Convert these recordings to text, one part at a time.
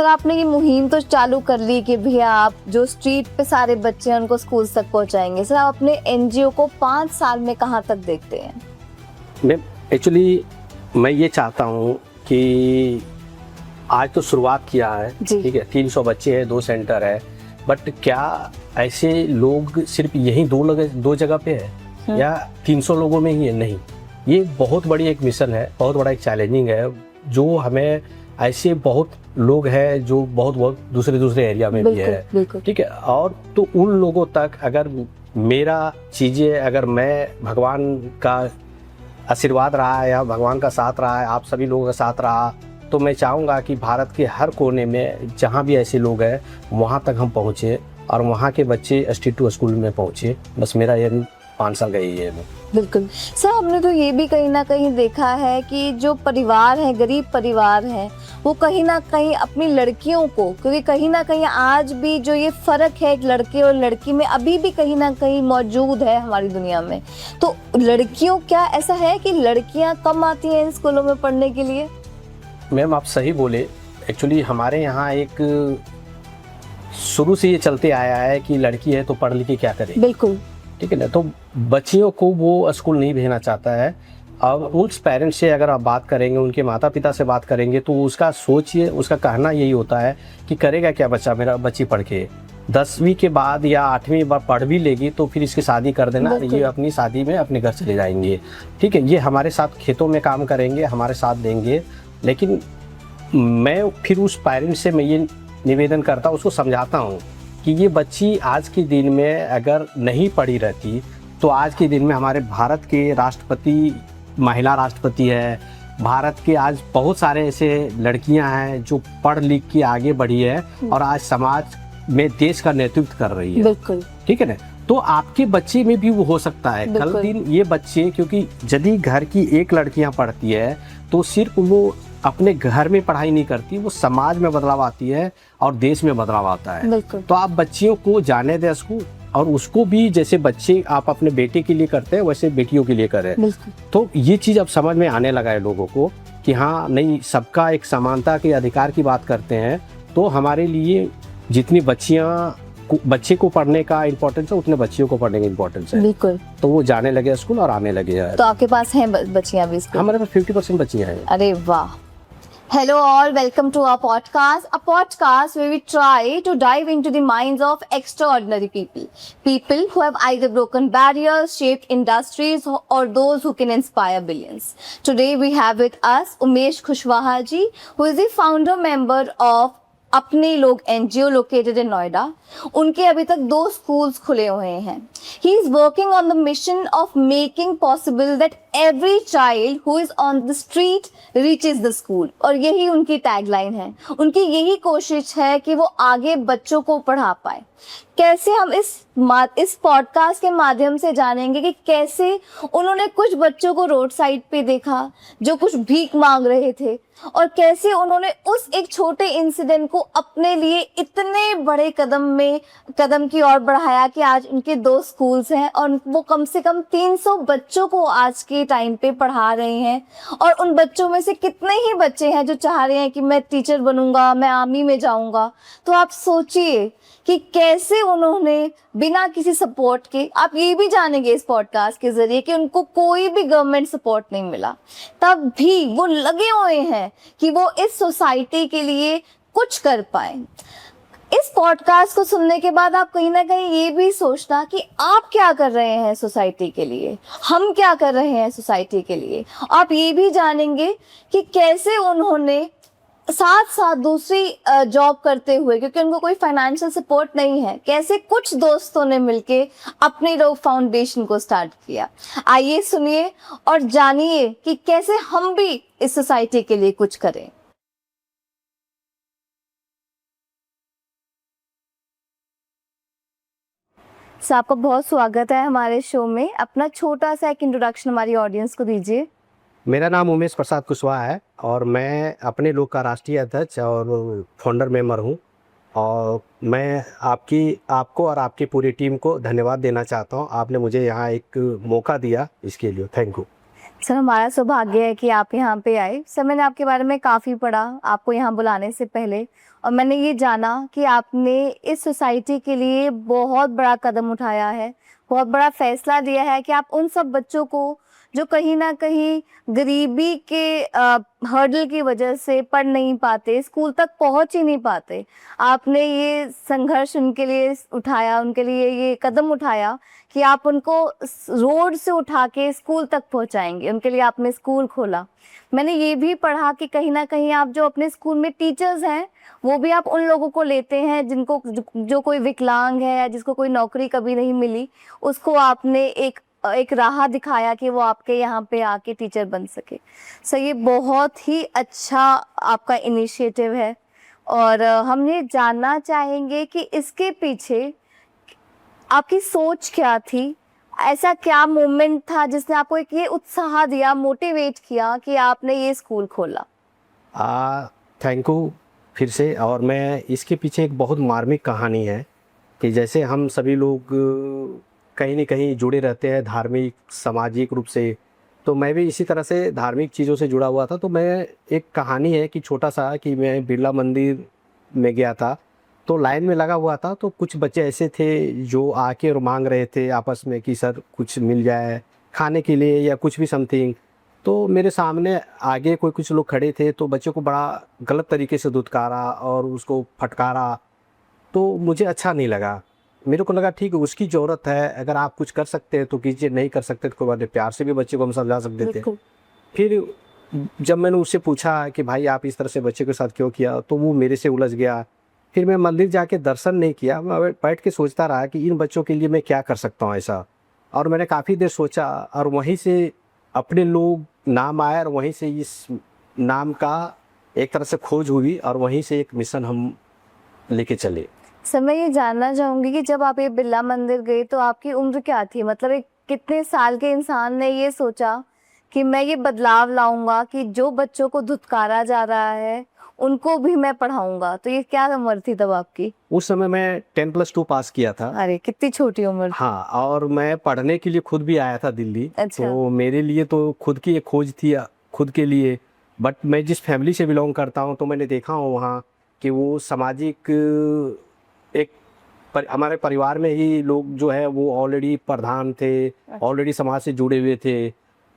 Sir आपने ये मुहिम तो चालू कर ली कि भैया आप जो स्ट्रीट पे सारे बच्चे हैं उनको स्कूल तक पहुंचाएंगे। सर आप अपने एनजीओ को 5 साल में कहां तक देखते हैं? मैम एक्चुअली मैं ये चाहता हूँ कि आज तो शुरुआत किया है, ठीक है, 300 बच्चे हैं, 2 सेंटर है, बट क्या ऐसे लोग सिर्फ यही दो जगह पे है या 300 लोगों में ही है? नहीं, ये बहुत बड़ी एक मिशन है, बहुत बड़ा एक चैलेंजिंग है, जो हमें ऐसे बहुत लोग हैं जो बहुत दूसरे एरिया में भी है, ठीक है। और तो उन लोगों तक अगर मेरा चीज़ें, अगर मैं भगवान का आशीर्वाद रहा है या भगवान का साथ रहा है, आप सभी लोगों का साथ रहा, तो मैं चाहूँगा कि भारत के हर कोने में जहाँ भी ऐसे लोग हैं वहाँ तक हम पहुँचे और वहाँ के बच्चे स्ट्रीट टू स्कूल में पहुँचे। बस मेरा ये 5 साल का यही है। बिल्कुल सर, हमने तो ये भी कहीं ना कहीं देखा है कि जो परिवार है, गरीब परिवार हैं, वो कहीं ना कहीं अपनी लड़कियों को, क्योंकि कहीं ना कहीं आज भी जो ये फ़र्क है एक लड़के और लड़की में अभी भी कहीं ना कहीं मौजूद है हमारी दुनिया में, तो लड़कियों, क्या ऐसा है कि लड़कियां कम आती हैं इन स्कूलों में पढ़ने के लिए? मैम आप सही बोले। एक्चुअली हमारे यहाँ एक शुरू से ये चलते आया है कि लड़की है तो पढ़ लिख के क्या करे। बिल्कुल, ठीक है ना, तो बच्चियों को वो स्कूल नहीं भेजना चाहता है। अब उस पेरेंट्स से अगर आप बात करेंगे, उनके माता पिता से बात करेंगे, तो उसका सोचिए, उसका कहना यही होता है कि करेगा क्या बच्चा, मेरा बच्ची पढ़ के 10वीं के बाद या 8वीं बार पढ़ भी लेगी तो फिर इसकी शादी कर देना, ये अपनी शादी में अपने घर चले जाएंगे, ठीक है। ये हमारे साथ खेतों में काम करेंगे, हमारे साथ देंगे, लेकिन मैं फिर उस पेरेंट्स से मैं ये निवेदन करता हूँ, उसको समझाता हूँ कि ये बच्ची आज के दिन में अगर नहीं पढ़ी रहती तो आज के दिन में हमारे भारत के राष्ट्रपति, महिला राष्ट्रपति है, भारत के आज बहुत सारे ऐसे लड़कियां हैं जो पढ़ लिख के आगे बढ़ी है और आज समाज में देश का नेतृत्व कर रही है। बिल्कुल, ठीक है ना, तो आपके बच्चे में भी वो हो सकता है कल दिन ये बच्चे, क्योंकि यदि घर की एक लड़कियां पढ़ती है तो सिर्फ वो अपने घर में पढ़ाई नहीं करती, वो समाज में बदलाव आती है और देश में बदलाव आता है। तो आप बच्चियों को जाने दें स्कूल, और उसको भी जैसे बच्चे आप अपने बेटे के लिए करते हैं वैसे बेटियों के लिए करें। तो ये चीज़ अब समझ में आने लगा है लोगों को कि हाँ नहीं, सबका एक समानता के अधिकार की बात करते हैं, तो हमारे लिए जितनी बच्चे को पढ़ने का इम्पोर्टेंस है उतने बच्चियों को पढ़ने का इम्पोर्टेंस है। बिल्कुल, तो वो जाने लगे स्कूल और आने लगे हैं। तो आपके पास हैं बच्चियां भी स्कूल? हमारे पास 50% बच्चियां हैं। अरे वाह। Hello all, welcome to our podcast. A podcast where we try to dive into the minds of extraordinary people. People who have either broken barriers, shaped industries, or those who can inspire billions. Today we have with us Umesh Kushwaha ji, who is the founder member of अपने लोग NGO located in Noida. उनके अभी तक 2 schools खुले हुए हैं। He is working on the mission of making possible that every child who is on the street reaches the school, और यही उनकी टैगलाइन है। उनकी यही कोशिश है कि वो आगे बच्चों को पढ़ा पाए। कैसे, हम इस पॉडकास्ट के माध्यम से जानेंगे कि कैसे उन्होंने कुछ बच्चों को रोड साइड पे देखा जो कुछ भीख मांग रहे थे, और कैसे उन्होंने उस एक छोटे इंसिडेंट को अपने लिए इतने बड़े कदम की ओर बढ़ाया कि आज उनके 2 स्कूल्स हैं और वो कम से कम 300 बच्चों को आज के टाइम पे पढ़ा रहे हैं। और उन बच्चों में से कितने ही बच्चे हैं जो चाह रहे हैं कि मैं टीचर बनूंगा, मैं आर्मी में जाऊंगा। तो आप सोचिए कि कैसे उन्होंने बिना किसी सपोर्ट के, आप ये भी जानेंगे इस पॉडकास्ट के जरिए कि उनको कोई भी गवर्नमेंट सपोर्ट नहीं मिला, तब भी वो लगे हुए हैं कि वो इस सोसाइटी के लिए कुछ कर पाए। इस पॉडकास्ट को सुनने के बाद आप कहीं ना कहीं ये भी सोचना कि आप क्या कर रहे हैं सोसाइटी के लिए, हम क्या कर रहे हैं सोसाइटी के लिए। आप ये भी जानेंगे कि कैसे उन्होंने साथ साथ दूसरी जॉब करते हुए, क्योंकि उनको कोई फाइनेंशियल सपोर्ट नहीं है, कैसे कुछ दोस्तों ने मिलके अपनी लोग फाउंडेशन को स्टार्ट किया। आइए सुनिए और जानिए कि कैसे हम भी इस सोसाइटी के लिए कुछ करें। सर आपका बहुत स्वागत है हमारे शो में। अपना छोटा सा एक इंट्रोडक्शन हमारी ऑडियंस को दीजिए। मेरा नाम उमेश प्रसाद कुशवाहा है और मैं अपने लोग का राष्ट्रीय अध्यक्ष और फाउंडर मेंबर हूं, और मैं आपको और आपकी पूरी टीम को धन्यवाद देना चाहता हूं। आपने मुझे यहाँ एक मौका दिया, इसके लिए थैंक यू। सर हमारा सौभाग्य है कि आप यहाँ पे आए। सर मैंने आपके बारे में काफ़ी पढ़ा आपको यहाँ बुलाने से पहले, और मैंने ये जाना कि आपने इस सोसाइटी के लिए बहुत बड़ा कदम उठाया है, बहुत बड़ा फैसला लिया है कि आप उन सब बच्चों को जो कहीं ना कहीं गरीबी के हर्डल की वजह से पढ़ नहीं पाते, स्कूल तक पहुंच ही नहीं पाते, आपने ये संघर्ष उनके लिए उठाया, उनके लिए ये कदम उठाया कि आप उनको रोड से उठा के स्कूल तक पहुंचाएंगे। उनके लिए आपने स्कूल खोला। मैंने ये भी पढ़ा कि कहीं ना कहीं आप जो अपने स्कूल में टीचर्स हैं वो भी आप उन लोगों को लेते हैं जिनको जो कोई विकलांग है या जिसको कोई नौकरी कभी नहीं मिली, उसको आपने एक राह दिखाया कि वो आपके यहाँ पे आके टीचर बन सके। सो ये बहुत ही अच्छा आपका इनिशिएटिव है, और हम ये जानना चाहेंगे कि इसके पीछे आपकी सोच क्या थी, ऐसा क्या मोमेंट था जिसने आपको एक ये उत्साह दिया, मोटिवेट किया कि आपने ये स्कूल खोला। थैंक यू फिर से। और मैं इसके पीछे एक बहुत मार्मिक कहानी है कि जैसे हम सभी लोग कहीं न कहीं जुड़े रहते हैं धार्मिक सामाजिक रूप से, तो मैं भी इसी तरह से धार्मिक चीज़ों से जुड़ा हुआ था। तो मैं एक कहानी है कि छोटा सा कि मैं बिरला मंदिर में गया था, तो लाइन में लगा हुआ था, तो कुछ बच्चे ऐसे थे जो आके और मांग रहे थे आपस में कि सर कुछ मिल जाए खाने के लिए या कुछ भी समथिंग। तो मेरे सामने आगे कुछ लोग खड़े थे, तो बच्चों को बड़ा गलत तरीके से धुतकारा और उसको फटकारा, तो मुझे अच्छा नहीं लगा। मेरे को लगा ठीक है उसकी ज़रूरत है, अगर आप कुछ कर सकते हैं तो कीजिए, नहीं कर सकते तो कोई बात नहीं, प्यार से भी बच्चे को हम समझा सकते थे। फिर जब मैंने उससे पूछा कि भाई आप इस तरह से बच्चे के साथ क्यों किया, तो वो मेरे से उलझ गया। फिर मैं मंदिर जाके दर्शन नहीं किया, मैं बैठ के सोचता रहा कि इन बच्चों के लिए मैं क्या कर सकता हूँ ऐसा। और मैंने काफ़ी देर सोचा और वहीं से अपने लोग नाम आया और वहीं से इस नाम का एक तरह से खोज हुई और वहीं से एक मिशन हम लेके चले। सर मैं ये जानना चाहूँगी कि जब आप ये बिरला मंदिर गए तो आपकी उम्र क्या थी, मतलब एक कितने साल के इंसान ने ये सोचा कि मैं ये बदलाव लाऊंगा कि जो बच्चों को धुतकारा जा रहा है उनको भी मैं पढ़ाऊंगा। तो ये क्या उम्र थी तब आपकी? उस समय मैं 10+2 पास किया था। अरे कितनी छोटी उम्र। हाँ, और मैं पढ़ने के लिए खुद भी आया था दिल्ली। अच्छा। तो मेरे लिए तो खुद की एक खोज थी खुद के लिए। बट मैं जिस फैमिली से बिलोंग करता हूँ तो मैंने देखा हूँ वहाँ कि वो सामाजिक एक हमारे परिवार में ही लोग जो है वो ऑलरेडी प्रधान थे, ऑलरेडी समाज से जुड़े हुए थे।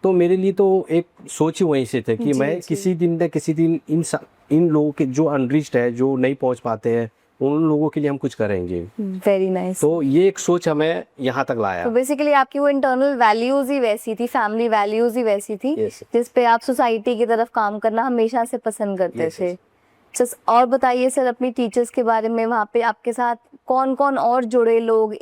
तो मेरे लिए तो एक सोच ही वहीं से थे कि मैं किसी दिन न किसी दिन इन लोगों के जो अनरिच्ड है, जो नहीं पहुंच पाते हैं, उन लोगों के लिए हम कुछ करेंगे। Very nice. तो ये एक सोच हमें यहाँ तक लाया। तो बेसिकली आपकी वो इंटरनल वैल्यूज ही वैसी थी, फैमिली वैल्यूज ही वैसी थी, जिस पे आप सोसाइटी की तरफ काम करना हमेशा से पसंद करते थे। और बताइए सर अपनी टीचर्स के बारे में, वहाँ पे आपके साथ कौन कौन और जुड़े लोग?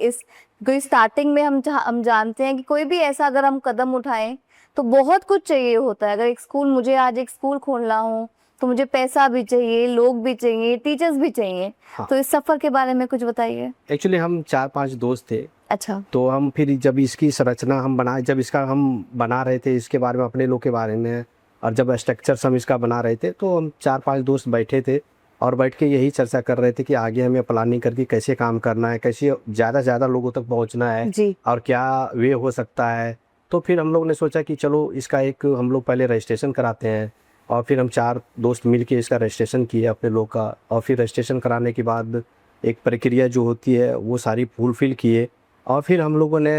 कोई स्टार्टिंग में हम जानते हैं कि कोई भी ऐसा अगर हम कदम उठाएं तो बहुत कुछ चाहिए होता है। अगर मुझे आज एक स्कूल खोलना हो तो मुझे पैसा भी चाहिए, लोग भी चाहिए, टीचर्स भी चाहिए। हाँ। तो इस सफर के बारे में कुछ बताइए। एक्चुअली हम 4-5 दोस्त थे। अच्छा। तो हम फिर जब इसकी संरचना जब इसका हम बना रहे थे, इसके बारे में अपने लोग के बारे में, और जब स्ट्रक्चर्स हम इसका बना रहे वे, तो हम 4-5 दोस्त बैठे थे और बैठ के यही चर्चा कर रहे थे कि आगे हमें प्लानिंग करके कैसे काम करना है, कैसे ज़्यादा से ज़्यादा लोगों तक पहुंचना है जी। और क्या वे हो सकता है। तो फिर हम लोग ने सोचा कि चलो इसका एक हम लोग पहले रजिस्ट्रेशन कराते हैं, और फिर हम 4 दोस्त मिल के इसका रजिस्ट्रेशन किए अपने लोग का। और फिर रजिस्ट्रेशन कराने के बाद एक प्रक्रिया जो होती है वो सारी फुलफिल किए, और फिर हम लोगों ने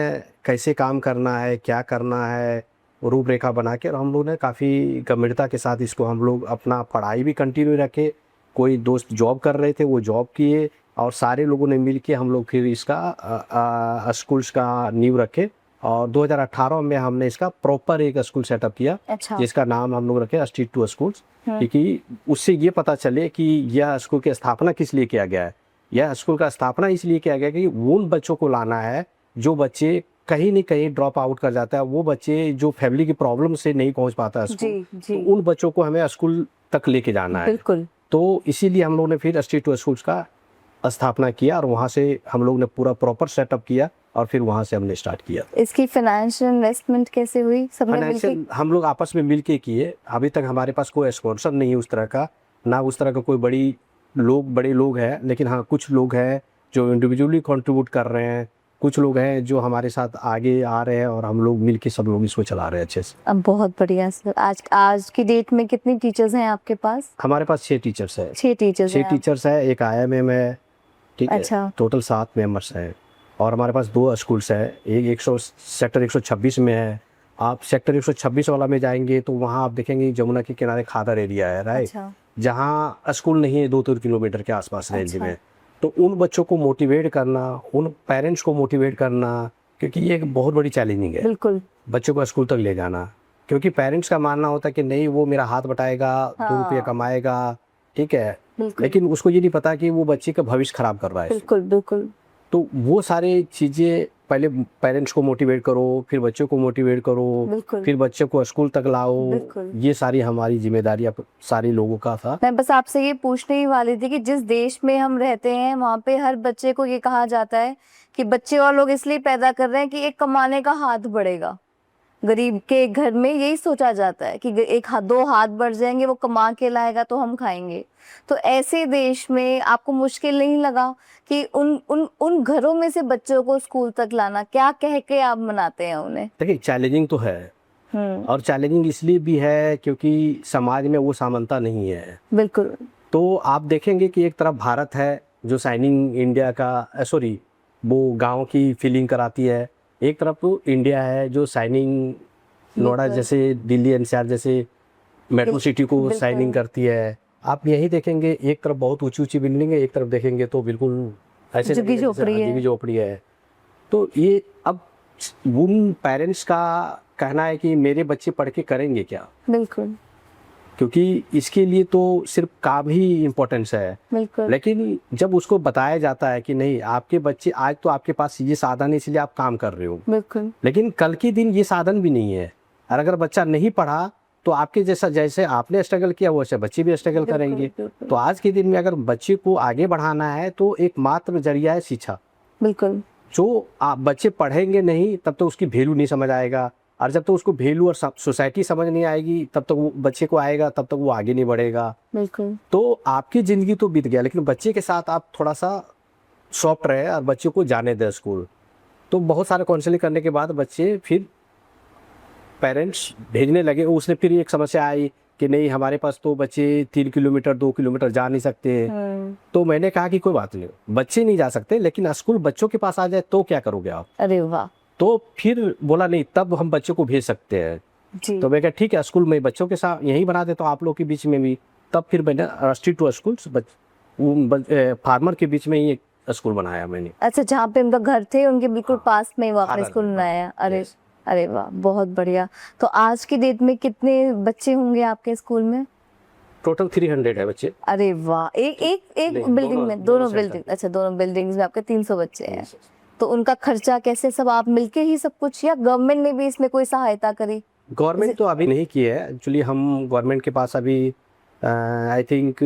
कैसे काम करना है, क्या करना है, रूपरेखा बना के, और हम लोग ने काफ़ी गंभीरता के साथ इसको हम लोग अपना पढ़ाई भी कंटिन्यू रखे। कोई दोस्त जॉब कर रहे थे वो जॉब किए, और सारे लोगों ने मिल के हम लोग फिर इसका स्कूल्स का नींव रखे। और 2018 में हमने इसका प्रॉपर एक स्कूल सेटअप किया। अच्छा। जिसका नाम हम लोग रखे स्ट्रीट टू स्कूल्स, क्योंकि उससे ये पता चले कि यह स्कूल की स्थापना किस लिए किया गया है। यह स्कूल का स्थापना इसलिए किया गया कि उन बच्चों को लाना है जो बच्चे कहीं न कहीं ड्रॉप आउट कर जाता है, वो बच्चे जो फैमिली की प्रॉब्लम से नहीं पहुंच पाता स्कूल, तो उन बच्चों को हमें स्कूल तक लेके जाना है। बिल्कुल। तो इसीलिए हम लोग ने फिर स्ट्रीट टू स्कूल्स का स्थापना किया, और वहाँ से हम लोग ने पूरा प्रॉपर सेटअप किया, और फिर वहाँ से हमने स्टार्ट किया। इसकी फाइनेंशियल इन्वेस्टमेंट कैसे हुई? फाइनेंशियल हम लोग आपस में मिल के किए। अभी तक हमारे पास कोई स्पॉन्सर नहीं है उस तरह का, ना उस तरह का कोई बड़े लोग हैं, लेकिन हाँ कुछ लोग हैं जो इंडिविजुअली कंट्रीब्यूट कर रहे हैं, कुछ लोग हैं जो हमारे साथ आगे आ रहे हैं और हम लोग मिलके सब लोग इसको चला रहे हैं अच्छे से। अब बहुत बढ़िया सर। आज की डेट में कितनी टीचर्स हैं आपके पास? हमारे पास 6 टीचर्स है। 6 टीचर्स 6 हैं। टीचर्स है, एक IMM है, ठीक है। अच्छा। टोटल 7 मेंबर्स हैं और हमारे पास 2 स्कूल्स है। एक सेक्टर 126 में है। आप सेक्टर 126 वाला में जाएंगे तो वहाँ आप देखेंगे जमुना के किनारे खादर एरिया है, राइट। अच्छा। जहाँ स्कूल नहीं है 2-3 किलोमीटर के आसपास रेंज अच्छा। में। तो उन बच्चों को मोटिवेट करना, उन पेरेंट्स को मोटिवेट करना, क्योंकि ये एक बहुत बड़ी चैलेंजिंग है बिल्कुल। बच्चों को स्कूल तक ले जाना। क्योंकि पेरेंट्स का मानना होता है कि नहीं, वो मेरा हाथ बटाएगा, 2 रुपये हाँ। कमाएगा, ठीक है, बिल्कुल। लेकिन उसको ये नहीं पता कि वो बच्चे का भविष्य खराब कर रहा है। बिल्कुल बिल्कुल। तो वो सारे चीज़ें पहले पेरेंट्स को मोटिवेट करो, फिर बच्चों को मोटिवेट करो, बिल्कुल। फिर बच्चों को स्कूल तक लाओ। बिल्कुल। ये सारी हमारी जिम्मेदारी सारे लोगों का था। मैं बस आपसे ये पूछने ही वाली थी कि जिस देश में हम रहते हैं वहाँ पे हर बच्चे को ये कहा जाता है कि बच्चे और लोग इसलिए पैदा कर रहे हैं कि एक कमाने का हाथ बढ़ेगा। गरीब के घर में यही सोचा जाता है कि एक हाथ 2 हाथ बढ़ जाएंगे, वो कमा के लाएगा तो हम खाएंगे। तो ऐसे देश में आपको मुश्किल नहीं लगा कि उन घरों में से बच्चों को स्कूल तक लाना? क्या कह के आप मनाते हैं उन्हें? देखिए, चैलेंजिंग तो है और चैलेंजिंग इसलिए भी है क्योंकि समाज में वो समानता नहीं है। बिल्कुल। तो आप देखेंगे कि एक तरफ भारत है जो शाइनिंग इंडिया का सॉरी वो गांव की फीलिंग कराती है, एक तरफ तो इंडिया है जो शाइनिंग नोएडा जैसे, दिल्ली NCR जैसे मेट्रो सिटी को शाइनिंग करती है। आप यही देखेंगे, एक तरफ बहुत ऊंची ऊंची बिल्डिंग है, एक तरफ देखेंगे तो बिल्कुल ऐसे झुग्गी झोपड़ी है। तो ये अब उन पेरेंट्स का कहना है कि मेरे बच्चे पढ़ के करेंगे क्या। बिल्कुल। क्योंकि इसके लिए तो सिर्फ काम ही इम्पोर्टेंस है। बिल्कुल। लेकिन जब उसको बताया जाता है कि नहीं, आपके बच्चे आज तो आपके पास ये साधन है इसलिए आप काम कर रहे हो, बिल्कुल, लेकिन कल के दिन ये साधन भी नहीं है। और अगर बच्चा नहीं पढ़ा तो आपके जैसा, जैसे आपने स्ट्रगल किया वैसे बच्चे भी स्ट्रगल करेंगे। तो आज के दिन में अगर बच्चे को आगे बढ़ाना है तो एकमात्र जरिया है शिक्षा। बिल्कुल। जो आप बच्चे पढ़ेंगे नहीं तब तो उसकी वैल्यू नहीं समझ आएगा, और जब तक तो उसको वैल्यू और सोसाइटी समझ नहीं आएगी तब तक वो बच्चे को आएगा, तब तक वो आगे नहीं बढ़ेगा। बिल्कुल। तो आपकी ज़िंदगी तो बीत गया, लेकिन बच्चे के साथ आप थोड़ा सा सॉफ्ट रहे और बच्चे को जाने दें स्कूल। तो बहुत सारे काउंसलिंग करने के बाद बच्चे फिर पेरेंट्स भेजने लगे। उसने फिर एक समस्या आई कि नहीं, हमारे पास तो बच्चे 3 किलोमीटर 2 किलोमीटर जा नहीं सकते। तो मैंने कहा कि कोई बात नहीं, बच्चे नहीं जा सकते लेकिन स्कूल बच्चों के पास आ जाए तो क्या करोगे आप। अरे वाह। तो फिर बोला नहीं, तब हम बच्चों को भेज सकते हैं जी। तो मैं कहा ठीक है, स्कूल में बच्चों के साथ यहीं बना देता हूँ आप लोग के बीच में भी। तब फिर मैंने स्ट्रीट टू स्कूल फार्मर के बीच में ही एक स्कूल बनाया मैंने। अच्छा, जहाँ पे उनका घर थे उनके बिल्कुल हाँ, पास में आपने स्कूल बनाया। अरे अरे वाह, बहुत बढ़िया। तो आज की डेट में कितने बच्चे होंगे आपके स्कूल में? टोटल 300 है बच्चे। अरे वाह। एक बिल्डिंग में, दोनों बिल्डिंग, अच्छा दोनों बिल्डिंग्स में आपके 300 बच्चे हैं। तो उनका खर्चा कैसे, सब आप मिलके ही सब कुछ, या गवर्नमेंट ने भी इसमें कोई सहायता करी? गवर्नमेंट तो अभी नहीं की है एक्चुअली। हम गवर्नमेंट के पास अभी आई थिंक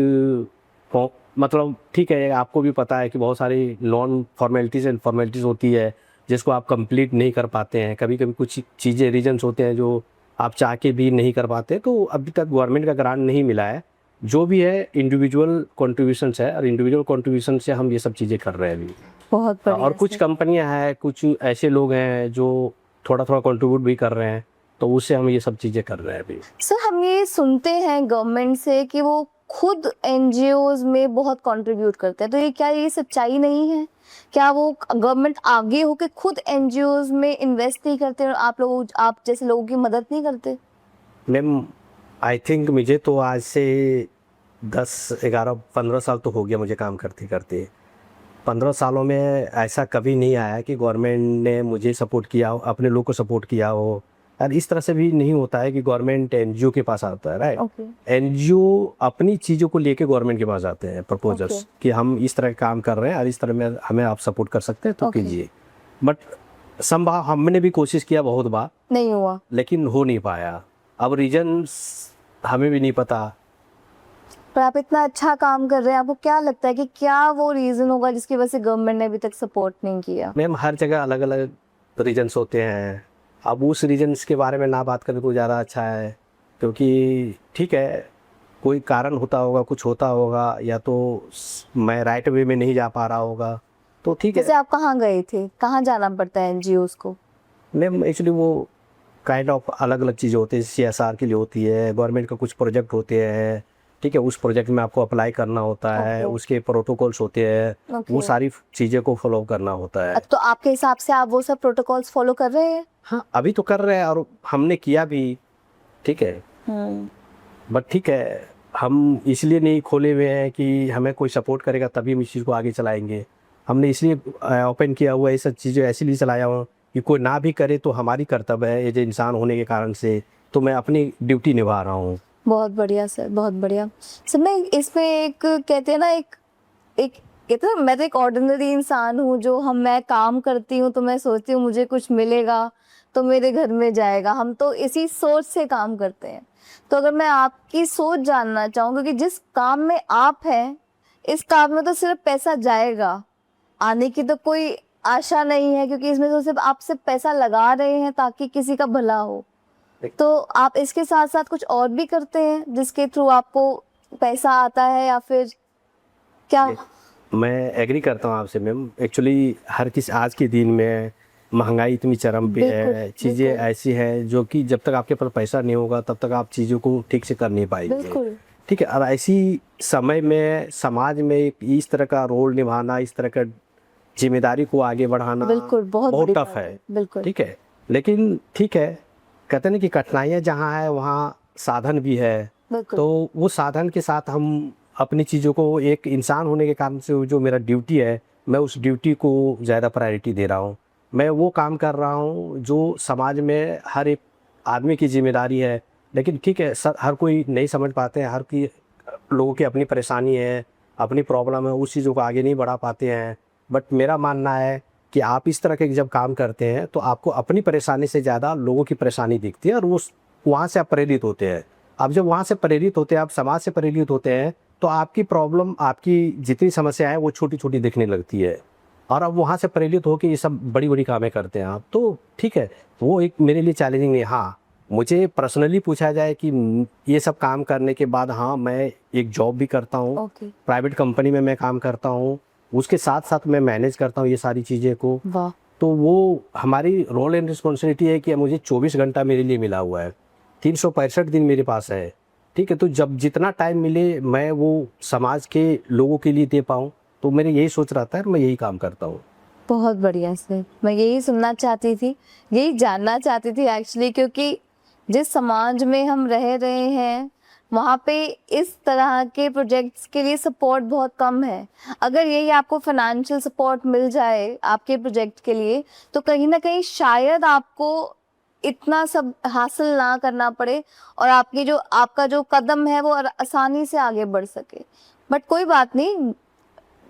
मतलब ठीक है, आपको भी पता है कि बहुत सारी लॉन फॉर्मेलिटीज़ एंड फॉर्मेलिटीज़ होती है जिसको आप कंप्लीट नहीं कर पाते हैं। कभी कभी कुछ चीज़ें रीजन्स होते हैं जो आप चाह के भी नहीं कर पाते। तो अभी तक गवर्नमेंट का ग्रांट नहीं मिला है। जो भी है इंडिविजुअल कॉन्ट्रीब्यूशंस है, और इंडिविजुअल कॉन्ट्रीब्यूशन से हम ये सब चीज़ें कर रहे हैं अभी। बहुत बढ़िया। और कुछ कंपनियां हैं, कुछ ऐसे लोग हैं जो थोड़ा थोड़ा कंट्रीब्यूट भी कर रहे हैं, तो उससे हम ये सब चीज़ें कर रहे हैं अभी। सर, हम ये सुनते हैं गवर्नमेंट से कि वो खुद NGOs में बहुत कंट्रीब्यूट करते हैं, तो ये क्या, ये सच्चाई नहीं है? क्या वो गवर्नमेंट आगे होके खुद NGOs में इन्वेस्ट नहीं करते और आप जैसे लोगों की मदद नहीं करते? मैम, आई थिंक मुझे तो आज से 10-11-15 साल तो हो गया मुझे काम करते करते। 15 सालों में ऐसा कभी नहीं आया कि गवर्नमेंट ने मुझे सपोर्ट किया हो, अपने लोग को सपोर्ट किया हो। और इस तरह से भी नहीं होता है कि गवर्नमेंट NGO के पास आता है, राइट। NGO अपनी चीज़ों को लेके गवर्नमेंट के पास आते हैं प्रपोजल्स कि हम इस तरह काम कर रहे हैं और इस तरह में हमें आप सपोर्ट कर सकते हैं तो कीजिए। बट संभव हमने भी कोशिश किया, बहुत बार नहीं हुआ, लेकिन हो नहीं पाया। अब रीजन्स हमें भी नहीं पता। पर आप इतना अच्छा काम कर रहे हैं, आपको क्या लगता है कि क्या वो रीजन होगा जिसकी वजह से गवर्नमेंट ने अभी तक सपोर्ट नहीं किया? मैम, हर जगह अलग अलग रीजन्स होते हैं। अब उस रीजन्स के बारे में ना बात करें तो ज़्यादा अच्छा है, क्योंकि ठीक है, कोई कारण होता होगा, कुछ होता होगा, या तो मैं राइट वे में नहीं जा पा रहा होगा, तो ठीक है। जैसे आप कहाँ गए थे, कहाँ जाना पड़ता है एनजीओज को? मैम एक्चुअली वो काइंड ऑफ अलग अलग चीज़ें होती है, CSR के लिए होती है, गवर्नमेंट का कुछ प्रोजेक्ट होते हैं, ठीक है, उस प्रोजेक्ट में आपको अप्लाई करना होता है, Okay. उसके प्रोटोकॉल्स होते हैं, वो Okay. सारी चीज़ें को फॉलो करना होता है। तो आपके हिसाब से आप वो सब प्रोटोकॉल्स फॉलो कर रहे हैं? हाँ, अभी तो कर रहे हैं और हमने किया भी, ठीक है, बट ठीक है, हम इसलिए नहीं खोले हुए हैं कि हमें कोई सपोर्ट करेगा तभी हम इस चीज़ को आगे चलाएंगे। हमने इसलिए ओपन किया हुआ है, ये सब चीज़ें इसलिए चलाया हूँ कि कोई ना भी करे तो हमारी कर्तव्य है, एज इंसान होने के कारण से, तो मैं अपनी ड्यूटी निभा रहा हूँ। बहुत बढ़िया सर, बहुत बढ़िया सर। मैं इसमें एक कहते हैं ना, एक एक कहते हैं, मैं तो एक ऑर्डिनरी इंसान हूँ, मैं काम करती हूँ तो मैं सोचती हूँ मुझे कुछ मिलेगा तो मेरे घर में जाएगा। हम तो इसी सोच से काम करते हैं। तो अगर मैं आपकी सोच जानना चाहूँ, क्योंकि जिस काम में आप हैं, इस काम में तो सिर्फ पैसा जाएगा, आने की तो कोई आशा नहीं है, क्योंकि इसमें तो सिर्फ आप सिर्फ पैसा लगा रहे हैं ताकि किसी का भला हो। तो आप इसके साथ साथ कुछ और भी करते हैं जिसके थ्रू आपको पैसा आता है, या फिर क्या? मैं एग्री करता हूँ आपसे मैम। एक्चुअली हर किसी आज के दिन में महंगाई इतनी चरम पे है, चीज़ें ऐसी हैं जो कि जब तक आपके पास पैसा नहीं होगा तब तक आप चीज़ों को ठीक से कर नहीं पाएंगे, ठीक है। और ऐसी समय में समाज में इस तरह का रोल निभाना, इस तरह का जिम्मेदारी को आगे बढ़ाना बहुत टफ है, ठीक है। लेकिन ठीक है, कहते हैं कि कठिनाइयाँ जहाँ है वहाँ साधन भी है, तो वो साधन के साथ हम अपनी चीज़ों को, एक इंसान होने के कारण से जो मेरा ड्यूटी है, मैं उस ड्यूटी को ज़्यादा प्रायोरिटी दे रहा हूँ। मैं वो काम कर रहा हूँ जो समाज में हर एक आदमी की जिम्मेदारी है। लेकिन ठीक है, हर कोई नहीं समझ पाते हैं, लोगों की अपनी परेशानी है, अपनी प्रॉब्लम है, उस चीज़ों को आगे नहीं बढ़ा पाते हैं। बट मेरा मानना है कि आप इस तरह के जब काम करते हैं तो आपको अपनी परेशानी से ज़्यादा लोगों की परेशानी दिखती है और वो वहाँ से आप प्रेरित होते हैं। आप जब वहाँ से प्रेरित होते हैं, आप समाज से प्रेरित होते हैं, तो आपकी प्रॉब्लम, आपकी जितनी समस्याएं हैं वो छोटी छोटी दिखने लगती है और अब वहाँ से प्रेरित होकर ये सब बड़ी बड़ी कामें करते हैं आप। तो ठीक है, वो एक मेरे लिए चैलेंजिंग नहीं। हाँ, मुझे पर्सनली पूछा जाए कि ये सब काम करने के बाद, हाँ, मैं एक जॉब भी करता हूँ, प्राइवेट कंपनी में मैं काम करता हूँ, उसके साथ साथ मैं मैनेज करता हूँ ये सारी चीज़ें को। तो वो हमारी रोल एंड रिस्पॉन्सिबिलिटी है कि मुझे 24 घंटा मेरे लिए मिला हुआ है, 365 दिन मेरे पास है, ठीक है। तो जब जितना टाइम मिले मैं वो समाज के लोगों के लिए दे पाऊँ, तो मेरे यही सोच रहता है, मैं यही काम करता हूँ। बहुत बढ़िया सर, मैं यही सुनना चाहती थी, यही जानना चाहती थी एक्चुअली, क्योंकि जिस समाज में हम रह रहे हैं वहाँ पे इस तरह के प्रोजेक्ट्स के लिए सपोर्ट बहुत कम है। अगर यही आपको फाइनेंशियल सपोर्ट मिल जाए आपके प्रोजेक्ट के लिए, तो कहीं ना कहीं शायद आपको इतना सब हासिल ना करना पड़े और आपका जो कदम है वो आसानी से आगे बढ़ सके। बट कोई बात नहीं,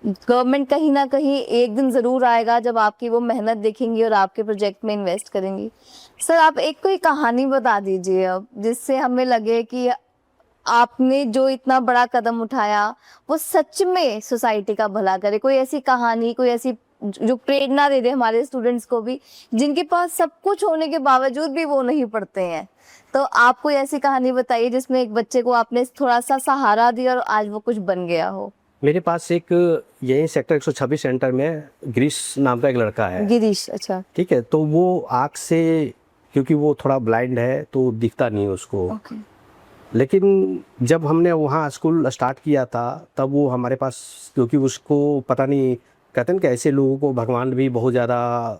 गवर्नमेंट कहीं ना कहीं एक दिन ज़रूर आएगा जब आपकी वो मेहनत देखेंगी और आपके प्रोजेक्ट में इन्वेस्ट करेंगी। सर, आप एक कोई कहानी बता दीजिए अब, जिससे हमें लगे कि आपने जो इतना बड़ा कदम उठाया वो सच में सोसाइटी का भला करे। कोई ऐसी कहानी, कोई ऐसी जो प्रेरणा दे दे हमारे स्टूडेंट्स को भी, जिनके पास सब कुछ होने के बावजूद भी वो नहीं पढ़ते हैं। तो आप कोई ऐसी कहानी बताइए जिसमें एक बच्चे को आपने थोड़ा सा सहारा दिया और आज वो कुछ बन गया हो। मेरे पास एक यही सेक्टर 126 सेंटर में गिरीश नाम का एक लड़का है। गिरीश, अच्छा, ठीक है। तो वो आँख से, क्योंकि वो थोड़ा ब्लाइंड है तो दिखता नहीं उसको। लेकिन जब हमने वहाँ स्कूल स्टार्ट किया था तब वो हमारे पास, क्योंकि उसको पता नहीं, कहते हैं कि ऐसे लोगों को भगवान भी बहुत ज़्यादा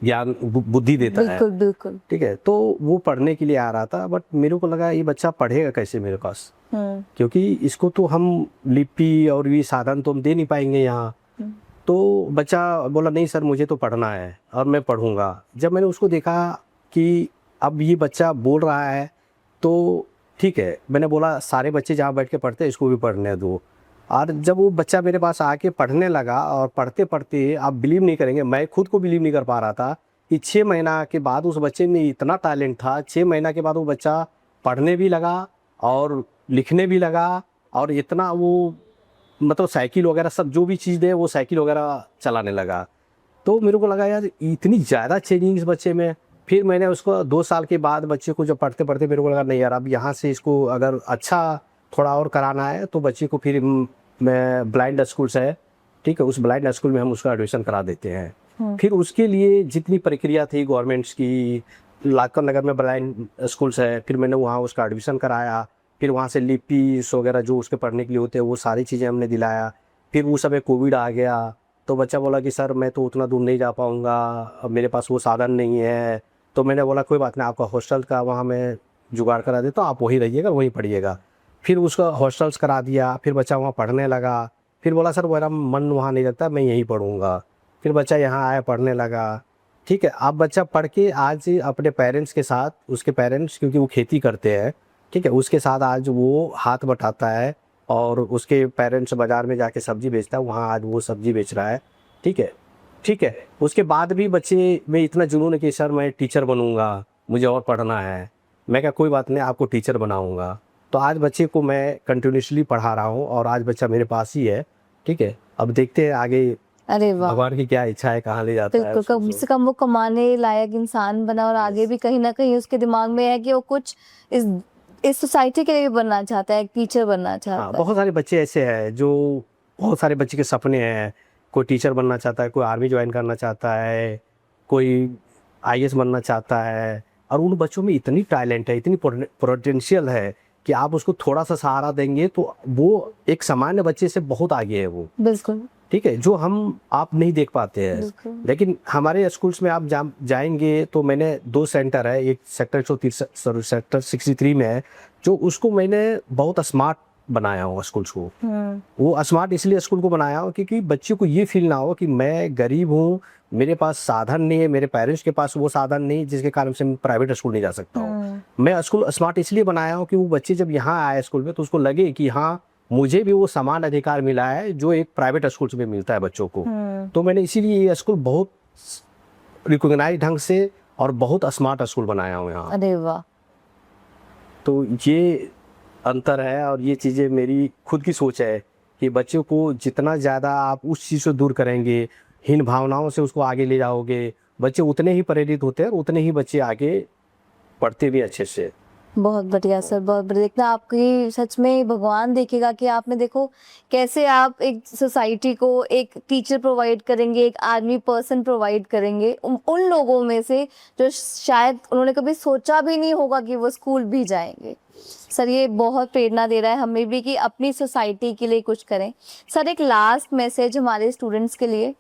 ज्ञान बुद्धि देता है, बिल्कुल, ठीक है। तो वो पढ़ने के लिए आ रहा था, बट मेरे को लगा ये बच्चा पढ़ेगा कैसे मेरे पास, क्योंकि इसको तो हम लिपि और ये साधन तो हम दे नहीं पाएंगे यहाँ। तो बच्चा बोला नहीं सर, मुझे तो पढ़ना है और मैं पढ़ूंगा। जब मैंने उसको देखा कि अब ये बच्चा बोल रहा है तो ठीक है, मैंने बोला सारे बच्चे जहाँ बैठ के पढ़ते हैं इसको भी पढ़ने दो। और जब वो बच्चा मेरे पास आके पढ़ने लगा और पढ़ते पढ़ते, आप बिलीव नहीं करेंगे, मैं खुद को बिलीव नहीं कर पा रहा था कि 6 महीना के बाद उस बच्चे में इतना टैलेंट था। 6 महीना के बाद वो बच्चा पढ़ने भी लगा और लिखने भी लगा और इतना वो, मतलब साइकिल वगैरह सब जो भी चीज़ है वो साइकिल वगैरह चलाने लगा। तो मेरे को लगा यार इतनी ज़्यादा चेंजिंग इस बच्चे में। फिर मैंने उसको 2 साल के बाद बच्चे को जब पढ़ते पढ़ते मेरे को लगा नहीं यार, अब यहाँ से इसको अगर अच्छा थोड़ा और कराना है तो बच्चे को फिर मैं ब्लाइंड स्कूल से ठीक है, उस ब्लाइंड स्कूल में हम उसका एडमिशन करा देते हैं। फिर उसके लिए जितनी प्रक्रिया थी गवर्नमेंट्स की, लाजपत नगर में ब्लाइंड स्कूल्स है, फिर मैंने वहाँ उसका एडमिशन कराया। फिर वहाँ से लिपीस वगैरह जो उसके पढ़ने के लिए होते हैं वो सारी चीज़ें हमने दिलाया। फिर उस समय कोविड आ गया तो बच्चा बोला कि सर मैं तो उतना दूर नहीं जा पाऊँगा, अब मेरे पास वो साधन नहीं है। तो मैंने बोला कोई बात नहीं, आपका हॉस्टल का वहाँ मैं जुगाड़ करा देता हूँ, आप वहीं रहिएगा, वहीं पढ़िएगा। फिर उसका हॉस्टल्स करा दिया, फिर बच्चा वहाँ पढ़ने लगा। फिर बोला सर मेरा मन वहाँ नहीं लगता, मैं यहीं पढ़ूँगा। फिर बच्चा यहाँ आया, पढ़ने लगा। ठीक है, अब बच्चा पढ़ के आज अपने पेरेंट्स के साथ, उसके पेरेंट्स क्योंकि वो खेती करते हैं, ठीक है, उसके साथ आज वो हाथ बटाता है और उसके पेरेंट्स बाज़ार में जाके सब्ज़ी बेचता है, वहाँ आज वो सब्ज़ी बेच रहा है। ठीक है, ठीक है। उसके बाद भी बच्चे में इतना जुनून है कि सर मैं टीचर बनूंगा, मुझे और पढ़ना है। मैं कहा कोई बात नहीं, आपको टीचर बनाऊंगा। तो आज बच्चे को मैं कंटिन्यूसली पढ़ा रहा हूँ और आज बच्चा मेरे पास ही है। ठीक है, अब देखते हैं आगे अरे वाह, भगवान की क्या इच्छा है, कहाँ ले जाता है। बिल्कुल, कम से कम वो कमाने लायक इंसान बना और आगे भी कहीं ना कहीं उसके दिमाग में है कि वो कुछ इस सोसाइटी के लिए बनना चाहता है, एक टीचर बनना चाहता हाँ, है। बहुत सारे बच्चे ऐसे हैं जो, बहुत सारे बच्चे के सपने हैं। कोई टीचर बनना चाहता है, कोई आर्मी ज्वाइन करना चाहता है, कोई आईएएस बनना चाहता है। और उन बच्चों में इतनी टैलेंट है, इतनी पोटेंशियल है कि आप उसको थोड़ा सा सहारा देंगे तो वो एक सामान्य बच्चे से बहुत आगे है वो। बिल्कुल, ठीक है, जो हम आप नहीं देख पाते हैं। बिल्कुल। लेकिन हमारे स्कूल्स में आप जाएंगे तो मैंने 2 सेंटर है, एक सेक्टर 63 में है, जो उसको मैंने बहुत स्मार्ट बनाया हूँ स्कूल्स को। वो स्मार्ट इसलिए स्कूल को बनाया हो क्योंकि बच्चे को ये फील ना हो कि मैं गरीब हूँ, मेरे पास साधन नहीं है, मेरे पेरेंट्स के पास वो साधन नहीं जिसके कारण से मैं प्राइवेट स्कूल नहीं जा सकता हूँ। मैं स्कूल स्मार्ट इसलिए बनाया हूँ कि वो बच्चे जब यहाँ आए स्कूल में तो उसको लगे कि हाँ मुझे भी वो समान अधिकार मिला है जो एक प्राइवेट स्कूल में मिलता है बच्चों को। तो मैंने इसीलिए ये स्कूल बहुत रिकॉग्नाइज ढंग से और बहुत स्मार्ट स्कूल बनाया हूँ यहाँ। अरे वाह, तो ये अंतर है और ये चीज़ें मेरी खुद की सोच है कि बच्चों को जितना ज़्यादा आप उस चीज़ से दूर करेंगे, हीन भावनाओं से उसको आगे ले जाओगे, बच्चे उतने ही प्रेरित होते हैं और उतने ही बच्चे आगे पढ़ते भी अच्छे से। बहुत बढ़िया सर, बहुत बढ़िया। देखना आपकी सच में भगवान देखेगा कि आपने देखो कैसे आप एक सोसाइटी को एक टीचर प्रोवाइड करेंगे, एक आर्मी पर्सन प्रोवाइड करेंगे उन लोगों में से जो शायद उन्होंने कभी सोचा भी नहीं होगा कि वो स्कूल भी जाएंगे। सर ये बहुत प्रेरणा दे रहा है हमें भी कि अपनी सोसाइटी के लिए कुछ करें। सर एक लास्ट मैसेज हमारे स्टूडेंट्स के लिए।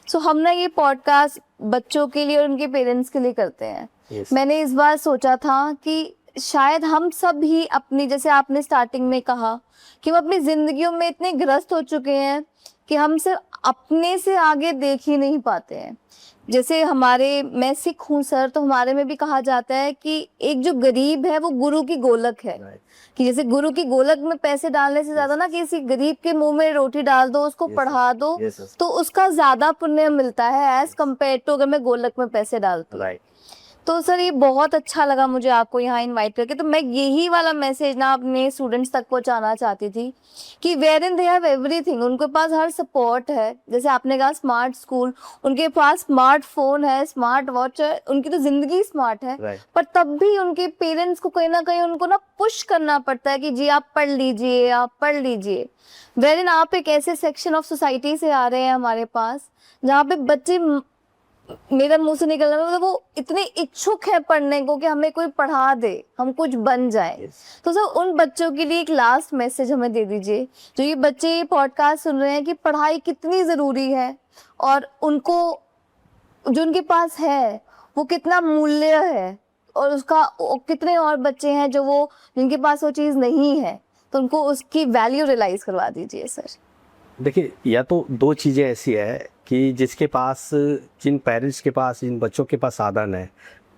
सो हम ना ये पॉडकास्ट बच्चों के लिए और उनके पेरेंट्स के लिए करते हैं। मैंने इस बार सोचा था कि शायद हम सब ही अपनी, जैसे आपने स्टार्टिंग में कहा कि हम अपनी जिंदगियों में इतने ग्रस्त हो चुके हैं कि हम सिर्फ अपने से आगे देख ही नहीं पाते हैं। जैसे मैं सिख हूँ सर, तो हमारे में भी कहा जाता है कि एक जो गरीब है वो गुरु की गोलक है। कि जैसे गुरु की गोलक में पैसे डालने से ज्यादा ना किसी गरीब के मुंह में रोटी डाल दो, उसको पढ़ा दो, तो उसका ज्यादा पुण्य मिलता है एज कम्पेयर टू अगर मैं गोलक में पैसे डालती हूँ। तो सर ये बहुत अच्छा लगा मुझे आपको यहाँ इनवाइट करके। तो मैं यही वाला मैसेज ना अपने स्टूडेंट्स तक पहुँचाना चाहती थी कि where in they have everything, उनके पास हर सपोर्ट है। जैसे आपने कहा स्मार्ट स्कूल, उनके पास स्मार्टफोन है, स्मार्ट वॉच है, उनकी तो जिंदगी स्मार्ट है। पर तब भी उनके पेरेंट्स को कहीं ना कहीं उनको ना पुश करना पड़ता है कि जी आप पढ़ लीजिए, आप पढ़ लीजिए। वेयर इन आप एक ऐसे सेक्शन ऑफ सोसाइटी से आ रहे हैं हमारे पास जहाँ पे बच्चे, मेरा मुंह से निकल रहा है, मतलब वो इतने इच्छुक है पढ़ने को कि हमें कोई पढ़ा दे, हम कुछ बन जाए। तो सर उन बच्चों के लिए एक लास्ट मैसेज हमें दे दीजिए जो ये बच्चे ये पॉडकास्ट सुन रहे हैं कि पढ़ाई कितनी जरूरी है और उनको जो उनके पास है वो कितना मूल्य है और उसका कितने और बच्चे हैं जिनके पास वो चीज नहीं है, तो उनको उसकी वैल्यू रियलाइज करवा दीजिए सर। देखिए, या तो 2 चीज़ें ऐसी है कि जिसके पास, जिन पेरेंट्स के पास, जिन बच्चों के पास साधन है,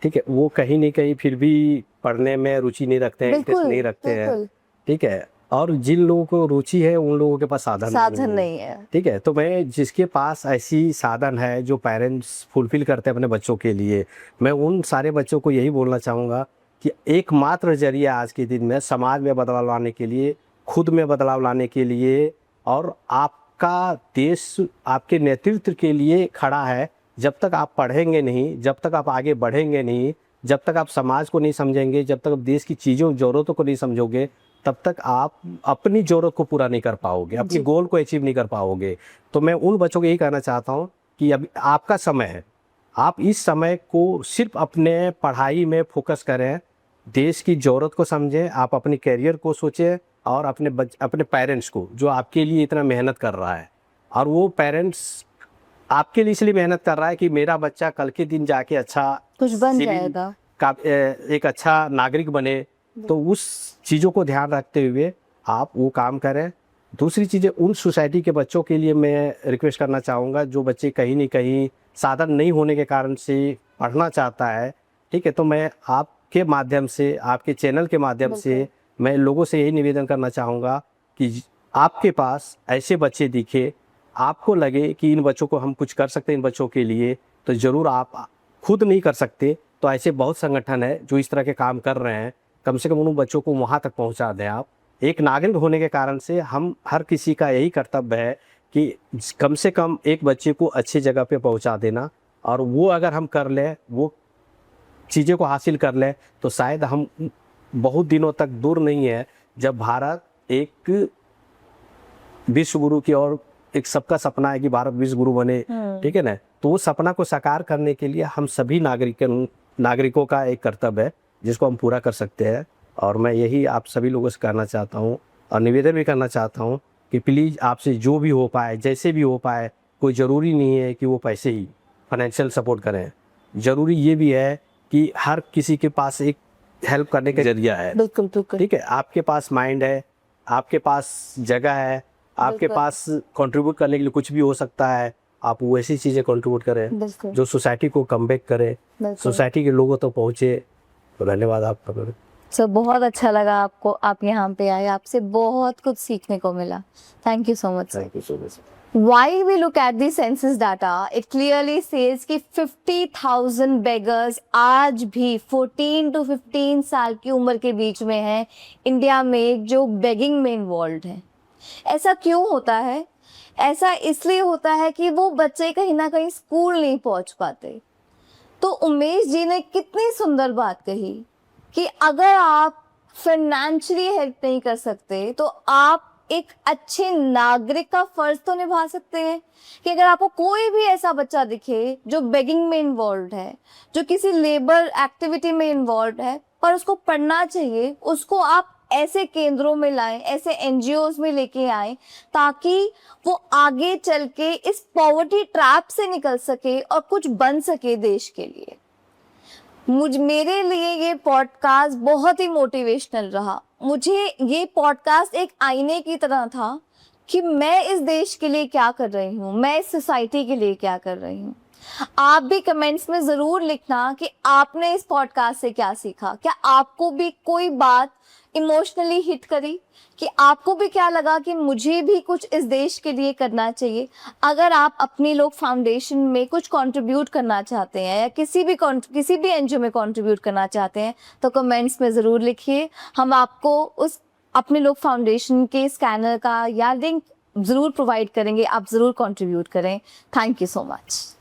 ठीक है, वो कहीं नहीं कहीं फिर भी पढ़ने में रुचि नहीं रखते हैं, इंटरेस्ट नहीं रखते हैं। ठीक है, और जिन लोगों को रुचि है उन लोगों के पास साधन नहीं है। ठीक है, तो मैं जिसके पास ऐसी साधन है जो पेरेंट्स फुलफिल करते हैं अपने बच्चों के लिए, मैं उन सारे बच्चों को यही बोलना चाहूँगा कि एकमात्र जरिया आज के दिन में समाज में बदलाव लाने के लिए, खुद में बदलाव लाने के लिए और आपका देश आपके नेतृत्व के लिए खड़ा है। जब तक आप पढ़ेंगे नहीं, जब तक आप आगे बढ़ेंगे नहीं, जब तक आप समाज को नहीं समझेंगे, जब तक आप देश की चीज़ों ज़रूरतों को नहीं समझोगे, तब तक आप अपनी ज़रूरत को पूरा नहीं कर पाओगे, अपनी गोल को अचीव नहीं कर पाओगे। तो मैं उन बच्चों को यही कहना चाहता हूँ कि अभी आपका समय है, आप इस समय को सिर्फ अपने पढ़ाई में फोकस करें, देश की ज़रूरत को समझें, आप अपने करियर को सोचें और अपने पेरेंट्स को, जो आपके लिए इतना मेहनत कर रहा है, और वो पेरेंट्स आपके लिए इसलिए मेहनत कर रहा है कि मेरा बच्चा कल के दिन जाके अच्छा कुछ बन सिविल जाएगा, का एक अच्छा नागरिक बने। तो उस चीज़ों को ध्यान रखते हुए आप वो काम करें। दूसरी चीज़ें, उन सोसाइटी के बच्चों के लिए मैं रिक्वेस्ट करना चाहूँगा जो बच्चे कहीं न कहीं साधन नहीं होने के कारण से पढ़ना चाहता है, ठीक है, तो मैं आपके माध्यम से, आपके चैनल के माध्यम से मैं लोगों से यही निवेदन करना चाहूँगा कि आपके पास ऐसे बच्चे दिखे, आपको लगे कि इन बच्चों को हम कुछ कर सकते हैं इन बच्चों के लिए, तो ज़रूर, आप खुद नहीं कर सकते तो ऐसे बहुत संगठन है जो इस तरह के काम कर रहे हैं, कम से कम उन बच्चों को वहाँ तक पहुँचा दें आप। एक नागरिक होने के कारण से हम हर किसी का यही कर्तव्य है कि कम से कम एक बच्चे को अच्छी जगह पे पहुँचा देना, और वो अगर हम कर लें, वो चीज़ों को हासिल कर लें, तो शायद हम बहुत दिनों तक दूर नहीं है जब भारत एक विश्व गुरु की ओर, एक सबका सपना है कि भारत विश्व गुरु बने, ठीक है ना। तो वो सपना को साकार करने के लिए हम सभी नागरिकों का एक कर्तव्य है जिसको हम पूरा कर सकते हैं। और मैं यही आप सभी लोगों से कहना चाहता हूँ और निवेदन भी करना चाहता हूँ कि प्लीज़ आपसे जो भी हो पाए, जैसे भी हो पाए, कोई ज़रूरी नहीं है कि वो पैसे ही फाइनेंशियल सपोर्ट करें, ज़रूरी ये भी है कि हर किसी के पास एक हेल्प करने का जरिया है। बिल्कुल बिल्कुल, ठीक है, आपके पास माइंड है, आपके पास जगह है, आपके पास कंट्रीब्यूट करने के लिए कुछ भी हो सकता है, आप वैसी चीज़ें कंट्रीब्यूट करें जो सोसाइटी को कम बैक करे, सोसाइटी के लोगों तक तो पहुँचे। तो धन्यवाद आपका। सर बहुत अच्छा लगा आपको, आप यहाँ पे आए, आपसे बहुत कुछ सीखने को मिला। Thank you so much. Thank you so much. While we look at the census data, it clearly says कि 50,000 beggars आज भी 14 to 15 साल की उम्र के बीच में हैं इंडिया में, जो बेगिंग में इन्वॉल्व हैं। ऐसा क्यों होता है? ऐसा इसलिए होता है कि वो बच्चे कहीं ना कहीं स्कूल नहीं पहुंच पाते। तो उमेश जी ने कितनी सुंदर बात कही कि अगर आप फाइनेंशियली हेल्प नहीं कर सकते तो आप एक अच्छे नागरिक का फर्ज तो निभा सकते हैं कि अगर आपको कोई भी ऐसा बच्चा दिखे जो बेगिंग में इन्वॉल्व है, जो किसी लेबर एक्टिविटी में इन्वॉल्व है, पर उसको पढ़ना चाहिए, उसको आप ऐसे केंद्रों में लाएं, ऐसे एनजीओज में लेके आएं, ताकि वो आगे चल के इस पॉवर्टी ट्रैप से निकल सके और कुछ बन सके देश के लिए। मेरे लिए ये पॉडकास्ट बहुत ही मोटिवेशनल रहा। मुझे ये पॉडकास्ट एक आईने की तरह था कि मैं इस देश के लिए क्या कर रही हूँ, मैं इस सोसाइटी के लिए क्या कर रही हूँ। आप भी कमेंट्स में ज़रूर लिखना कि आपने इस पॉडकास्ट से क्या सीखा। क्या आपको भी कोई बात इमोशनली हिट करी, कि आपको भी क्या लगा कि मुझे भी कुछ इस देश के लिए करना चाहिए। अगर आप अपनी लोग फाउंडेशन में कुछ कंट्रीब्यूट करना चाहते हैं या किसी भी एनजीओ में कंट्रीब्यूट करना चाहते हैं तो कमेंट्स में ज़रूर लिखिए। हम आपको उस अपने लोग फाउंडेशन के स्कैनर का या लिंक ज़रूर प्रोवाइड करेंगे, आप ज़रूर कंट्रीब्यूट करें। Thank you so much.